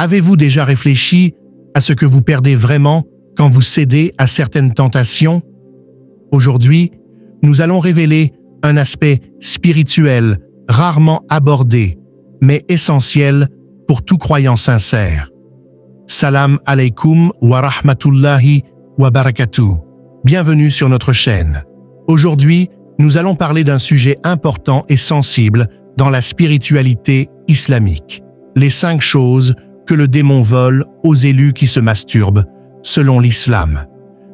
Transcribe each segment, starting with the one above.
Avez-vous déjà réfléchi à ce que vous perdez vraiment quand vous cédez à certaines tentations? Aujourd'hui, nous allons révéler un aspect spirituel rarement abordé, mais essentiel pour tout croyant sincère. Salam alaykoum wa rahmatullahi wa barakatuh. Bienvenue sur notre chaîne. Aujourd'hui, nous allons parler d'un sujet important et sensible dans la spiritualité islamique. Les 5 choses que le démon vole aux élus qui se masturbent, selon l'islam.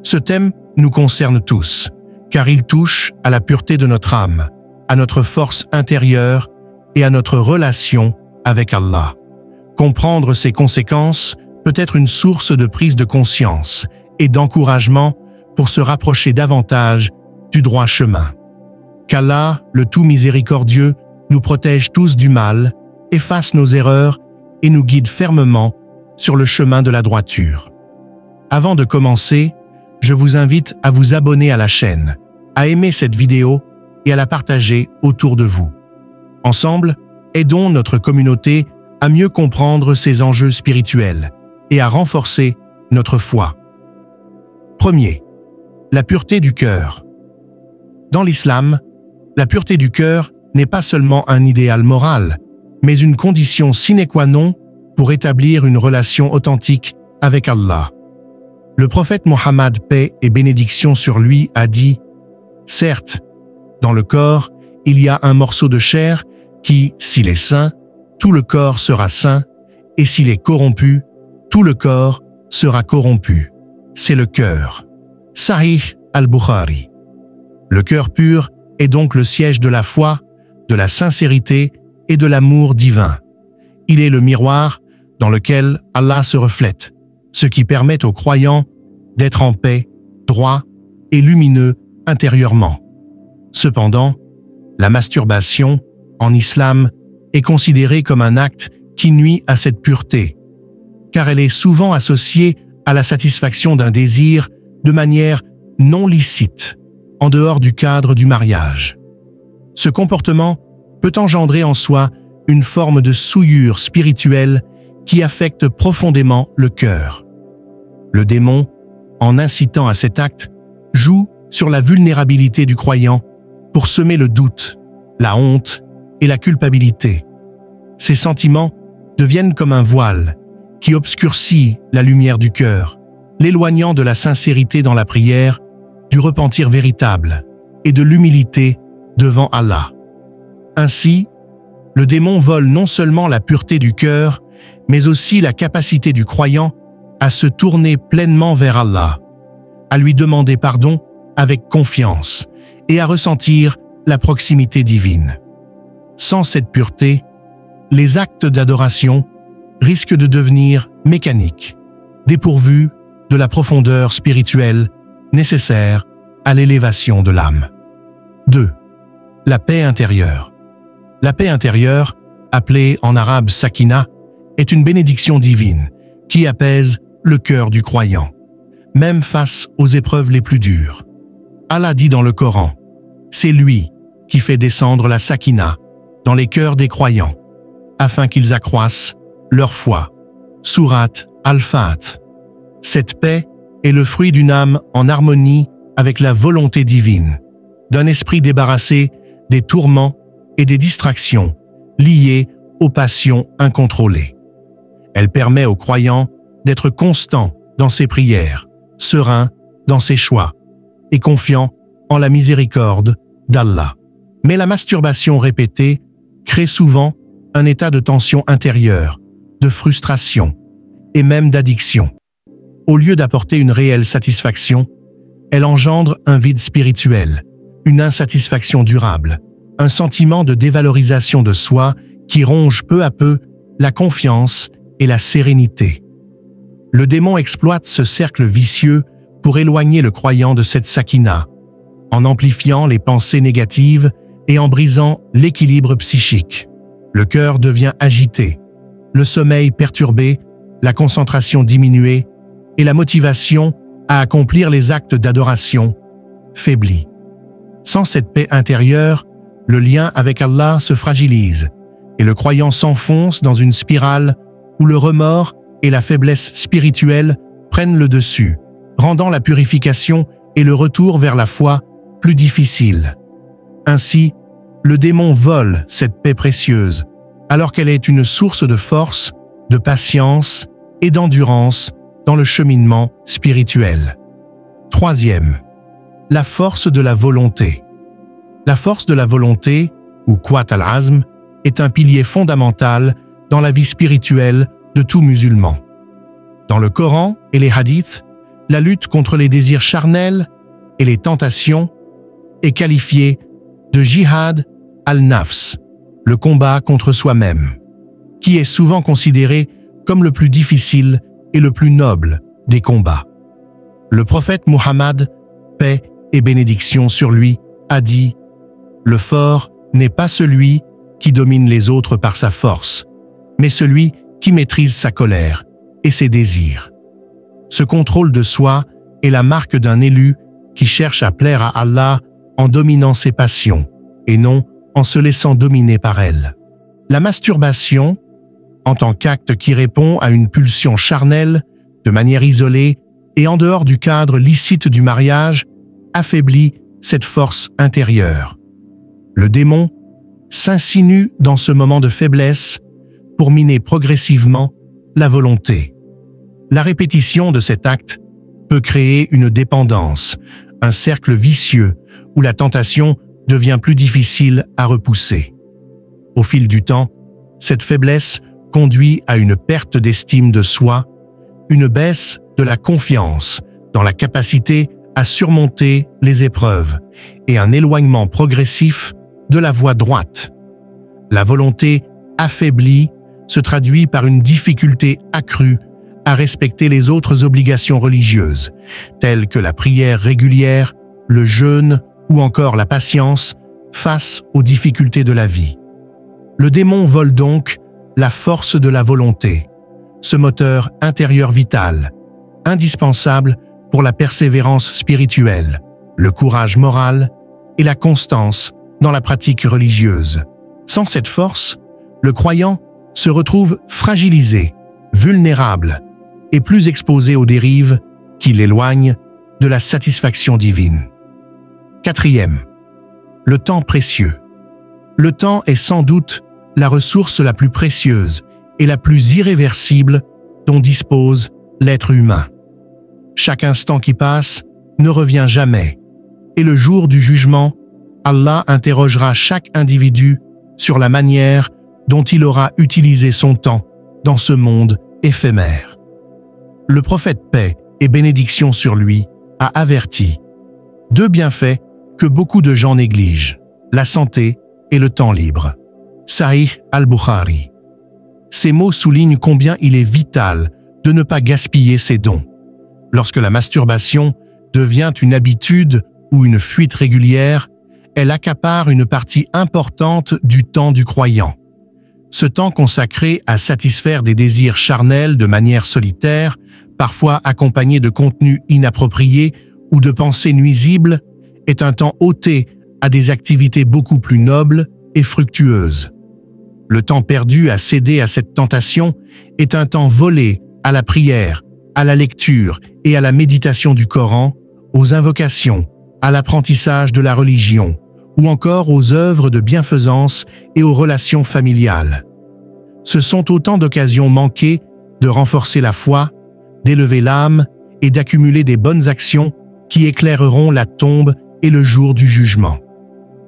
Ce thème nous concerne tous, car il touche à la pureté de notre âme, à notre force intérieure et à notre relation avec Allah. Comprendre ses conséquences peut être une source de prise de conscience et d'encouragement pour se rapprocher davantage du droit chemin. Qu'Allah, le tout miséricordieux, nous protège tous du mal, efface nos erreurs et nous guide fermement sur le chemin de la droiture. Avant de commencer, je vous invite à vous abonner à la chaîne, à aimer cette vidéo et à la partager autour de vous. Ensemble, aidons notre communauté à mieux comprendre ces enjeux spirituels et à renforcer notre foi. Premier, la pureté du cœur. Dans l'islam, la pureté du cœur n'est pas seulement un idéal moral, mais une condition sine qua non pour établir une relation authentique avec Allah. Le prophète Mohammed, paix et bénédiction sur lui, a dit « Certes, dans le corps, il y a un morceau de chair qui, s'il est sain, tout le corps sera sain, et s'il est corrompu, tout le corps sera corrompu. C'est le cœur. » Sahih al-Bukhari. Le cœur pur est donc le siège de la foi, de la sincérité et de l'amour divin. Il est le miroir dans lequel Allah se reflète, ce qui permet aux croyants d'être en paix, droit et lumineux intérieurement. Cependant, la masturbation, en islam, est considérée comme un acte qui nuit à cette pureté, car elle est souvent associée à la satisfaction d'un désir de manière non licite, en dehors du cadre du mariage. Ce comportement peut engendrer en soi une forme de souillure spirituelle qui affecte profondément le cœur. Le démon, en incitant à cet acte, joue sur la vulnérabilité du croyant pour semer le doute, la honte et la culpabilité. Ces sentiments deviennent comme un voile qui obscurcit la lumière du cœur, l'éloignant de la sincérité dans la prière, du repentir véritable et de l'humilité devant Allah. Ainsi, le démon vole non seulement la pureté du cœur, mais aussi la capacité du croyant à se tourner pleinement vers Allah, à lui demander pardon avec confiance et à ressentir la proximité divine. Sans cette pureté, les actes d'adoration risquent de devenir mécaniques, dépourvus de la profondeur spirituelle nécessaire à l'élévation de l'âme. 2. La paix intérieure. La paix intérieure, appelée en arabe sakina, est une bénédiction divine qui apaise le cœur du croyant, même face aux épreuves les plus dures. Allah dit dans le Coran, c'est lui qui fait descendre la sakina dans les cœurs des croyants, afin qu'ils accroissent leur foi. Sourate Al-Fat. Cette paix est le fruit d'une âme en harmonie avec la volonté divine, d'un esprit débarrassé des tourments et des distractions liées aux passions incontrôlées. Elle permet aux croyants d'être constants dans ses prières, sereins dans ses choix et confiants en la miséricorde d'Allah. Mais la masturbation répétée crée souvent un état de tension intérieure, de frustration et même d'addiction. Au lieu d'apporter une réelle satisfaction, elle engendre un vide spirituel, une insatisfaction durable, un sentiment de dévalorisation de soi qui ronge peu à peu la confiance et la sérénité. Le démon exploite ce cercle vicieux pour éloigner le croyant de cette sakina, en amplifiant les pensées négatives et en brisant l'équilibre psychique. Le cœur devient agité, le sommeil perturbé, la concentration diminuée et la motivation à accomplir les actes d'adoration faiblit. Sans cette paix intérieure, le lien avec Allah se fragilise et le croyant s'enfonce dans une spirale où le remords et la faiblesse spirituelle prennent le dessus, rendant la purification et le retour vers la foi plus difficiles. Ainsi, le démon vole cette paix précieuse, alors qu'elle est une source de force, de patience et d'endurance dans le cheminement spirituel. Troisième, la force de la volonté. La force de la volonté, ou Quwwat al-Azm, est un pilier fondamental dans la vie spirituelle de tout musulman. Dans le Coran et les hadiths, la lutte contre les désirs charnels et les tentations est qualifiée de jihad al-nafs, le combat contre soi-même, qui est souvent considéré comme le plus difficile et le plus noble des combats. Le prophète Muhammad, paix et bénédiction sur lui, a dit « Le fort n'est pas celui qui domine les autres par sa force, mais celui qui maîtrise sa colère et ses désirs. » Ce contrôle de soi est la marque d'un élu qui cherche à plaire à Allah en dominant ses passions et non en se laissant dominer par elles. La masturbation, en tant qu'acte qui répond à une pulsion charnelle, de manière isolée et en dehors du cadre licite du mariage, affaiblit cette force intérieure. Le démon s'insinue dans ce moment de faiblesse pour miner progressivement la volonté. La répétition de cet acte peut créer une dépendance, un cercle vicieux où la tentation devient plus difficile à repousser. Au fil du temps, cette faiblesse conduit à une perte d'estime de soi, une baisse de la confiance dans la capacité à surmonter les épreuves et un éloignement progressif de la voie droite. La volonté affaiblie se traduit par une difficulté accrue à respecter les autres obligations religieuses, telles que la prière régulière, le jeûne ou encore la patience face aux difficultés de la vie. Le démon vole donc la force de la volonté, ce moteur intérieur vital, indispensable pour la persévérance spirituelle, le courage moral et la constance dans la pratique religieuse. Sans cette force, le croyant se retrouve fragilisé, vulnérable et plus exposé aux dérives qui l'éloignent de la satisfaction divine. Quatrième, le temps précieux. Le temps est sans doute la ressource la plus précieuse et la plus irréversible dont dispose l'être humain. Chaque instant qui passe ne revient jamais, et le jour du jugement, Allah interrogera chaque individu sur la manière dont il aura utilisé son temps dans ce monde éphémère. Le prophète paix et bénédiction sur lui a averti deux bienfaits que beaucoup de gens négligent, la santé et le temps libre. Sahih al-Bukhari. Ces mots soulignent combien il est vital de ne pas gaspiller ses dons. Lorsque la masturbation devient une habitude ou une fuite régulière, elle accapare une partie importante du temps du croyant. Ce temps consacré à satisfaire des désirs charnels de manière solitaire, parfois accompagné de contenus inappropriés ou de pensées nuisibles, est un temps ôté à des activités beaucoup plus nobles et fructueuses. Le temps perdu à céder à cette tentation est un temps volé à la prière, à la lecture et à la méditation du Coran, aux invocations, à l'apprentissage de la religion, ou encore aux œuvres de bienfaisance et aux relations familiales. Ce sont autant d'occasions manquées de renforcer la foi, d'élever l'âme et d'accumuler des bonnes actions qui éclaireront la tombe et le jour du jugement.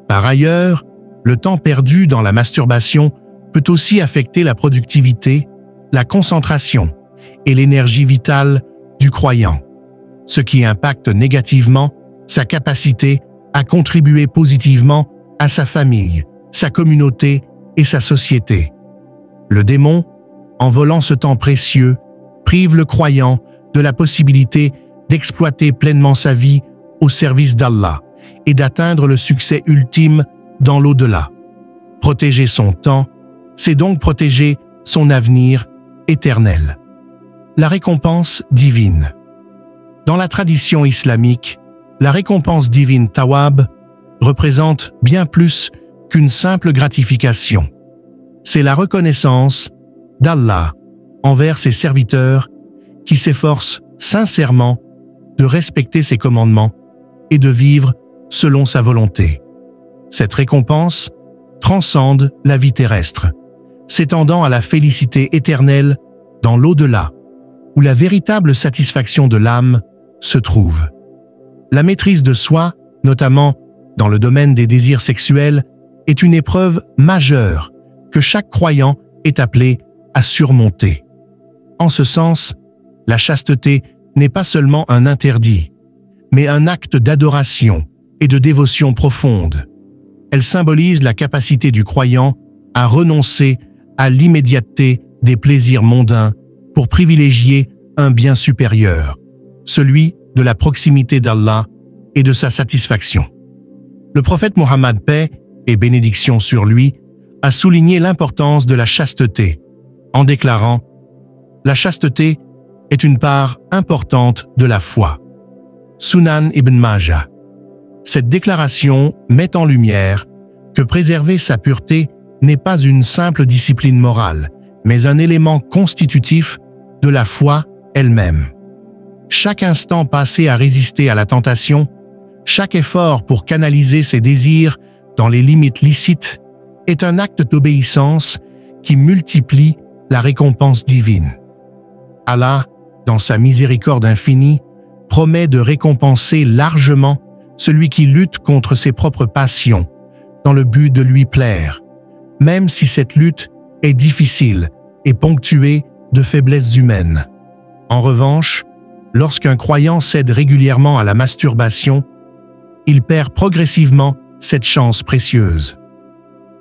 Par ailleurs, le temps perdu dans la masturbation peut aussi affecter la productivité, la concentration et l'énergie vitale du croyant, ce qui impacte négativement sa capacité à contribuer positivement à sa famille, sa communauté et sa société. Le démon, en volant ce temps précieux, prive le croyant de la possibilité d'exploiter pleinement sa vie au service d'Allah et d'atteindre le succès ultime dans l'au-delà. Protéger son temps, c'est donc protéger son avenir éternel. La récompense divine. Dans la tradition islamique, la récompense divine Thawab représente bien plus qu'une simple gratification. C'est la reconnaissance d'Allah envers ses serviteurs qui s'efforcent sincèrement de respecter ses commandements et de vivre selon sa volonté. Cette récompense transcende la vie terrestre, s'étendant à la félicité éternelle dans l'au-delà, où la véritable satisfaction de l'âme se trouve. La maîtrise de soi, notamment dans le domaine des désirs sexuels, est une épreuve majeure que chaque croyant est appelé à surmonter. En ce sens, la chasteté n'est pas seulement un interdit, mais un acte d'adoration et de dévotion profonde. Elle symbolise la capacité du croyant à renoncer à l'immédiateté des plaisirs mondains pour privilégier un bien supérieur, celui de la proximité d'Allah et de sa satisfaction. Le prophète Mohammed, paix et bénédiction sur lui, a souligné l'importance de la chasteté en déclarant « La chasteté est une part importante de la foi ». Sunan ibn Majah. Cette déclaration met en lumière que préserver sa pureté n'est pas une simple discipline morale, mais un élément constitutif de la foi elle-même. Chaque instant passé à résister à la tentation, chaque effort pour canaliser ses désirs dans les limites licites est un acte d'obéissance qui multiplie la récompense divine. Allah, dans sa miséricorde infinie, promet de récompenser largement celui qui lutte contre ses propres passions dans le but de lui plaire, même si cette lutte est difficile et ponctuée de faiblesses humaines. En revanche, lorsqu'un croyant cède régulièrement à la masturbation, il perd progressivement cette chance précieuse.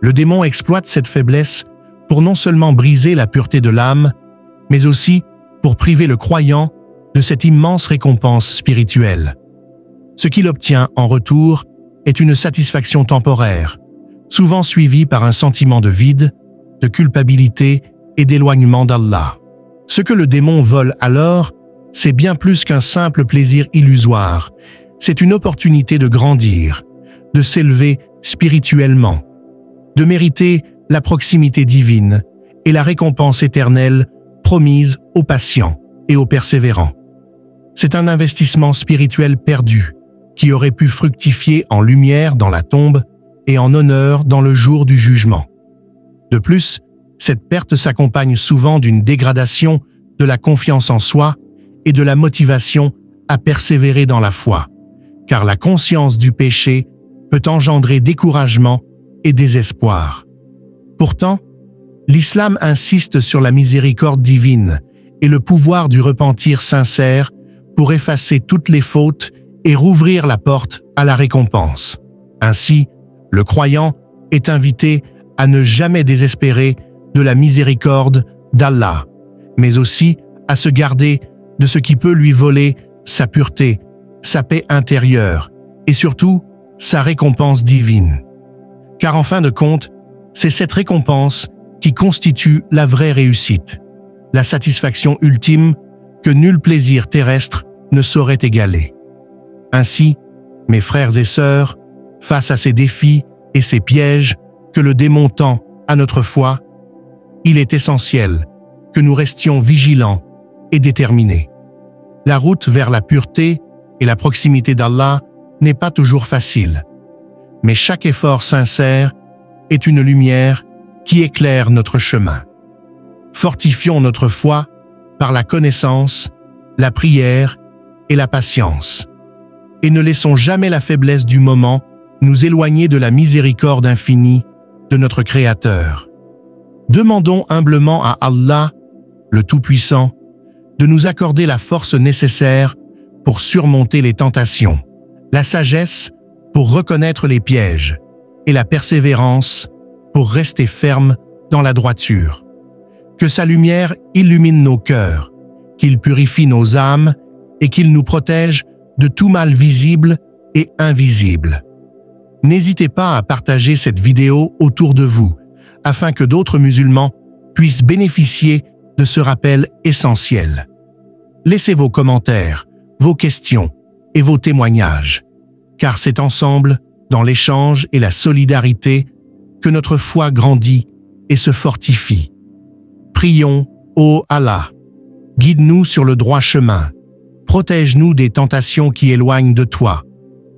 Le démon exploite cette faiblesse pour non seulement briser la pureté de l'âme, mais aussi pour priver le croyant de cette immense récompense spirituelle. Ce qu'il obtient en retour est une satisfaction temporaire, souvent suivie par un sentiment de vide, de culpabilité et d'éloignement d'Allah. Ce que le démon vole alors, c'est bien plus qu'un simple plaisir illusoire. C'est une opportunité de grandir, de s'élever spirituellement, de mériter la proximité divine et la récompense éternelle promise aux patients et aux persévérants. C'est un investissement spirituel perdu qui aurait pu fructifier en lumière dans la tombe et en honneur dans le jour du jugement. De plus, cette perte s'accompagne souvent d'une dégradation de la confiance en soi et de la motivation à persévérer dans la foi, car la conscience du péché peut engendrer découragement et désespoir. Pourtant, l'islam insiste sur la miséricorde divine et le pouvoir du repentir sincère pour effacer toutes les fautes et rouvrir la porte à la récompense. Ainsi, le croyant est invité à ne jamais désespérer de la miséricorde d'Allah, mais aussi à se garder de ce qui peut lui voler sa pureté, sa paix intérieure et surtout sa récompense divine. Car en fin de compte, c'est cette récompense qui constitue la vraie réussite, la satisfaction ultime que nul plaisir terrestre ne saurait égaler. Ainsi, mes frères et sœurs, face à ces défis et ces pièges que le démon tend à notre foi, il est essentiel que nous restions vigilants et déterminés. La route vers la pureté et la proximité d'Allah n'est pas toujours facile, mais chaque effort sincère est une lumière qui éclaire notre chemin. Fortifions notre foi par la connaissance, la prière et la patience, et ne laissons jamais la faiblesse du moment nous éloigner de la miséricorde infinie de notre Créateur. Demandons humblement à Allah, le Tout-Puissant, de nous accorder la force nécessaire pour surmonter les tentations, la sagesse pour reconnaître les pièges et la persévérance pour rester ferme dans la droiture. Que sa lumière illumine nos cœurs, qu'il purifie nos âmes et qu'il nous protège de tout mal visible et invisible. N'hésitez pas à partager cette vidéo autour de vous, afin que d'autres musulmans puissent bénéficier de ce rappel essentiel. Laissez vos commentaires, vos questions et vos témoignages, car c'est ensemble, dans l'échange et la solidarité, que notre foi grandit et se fortifie. Prions Ô Allah, guide-nous sur le droit chemin. Protège-nous des tentations qui éloignent de toi.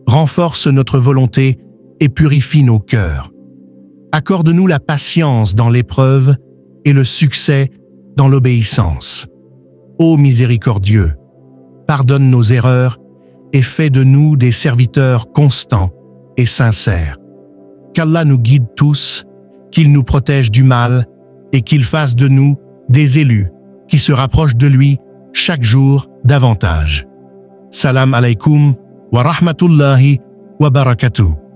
Renforce notre volonté et purifie nos cœurs. Accorde-nous la patience dans l'épreuve et le succès dans l'obéissance. Ô miséricordieux, pardonne nos erreurs et fais de nous des serviteurs constants et sincères. Qu'Allah nous guide tous, qu'il nous protège du mal et qu'il fasse de nous des élus qui se rapprochent de lui chaque jour davantage. Salam alaykoum wa rahmatullahi wa barakatuh.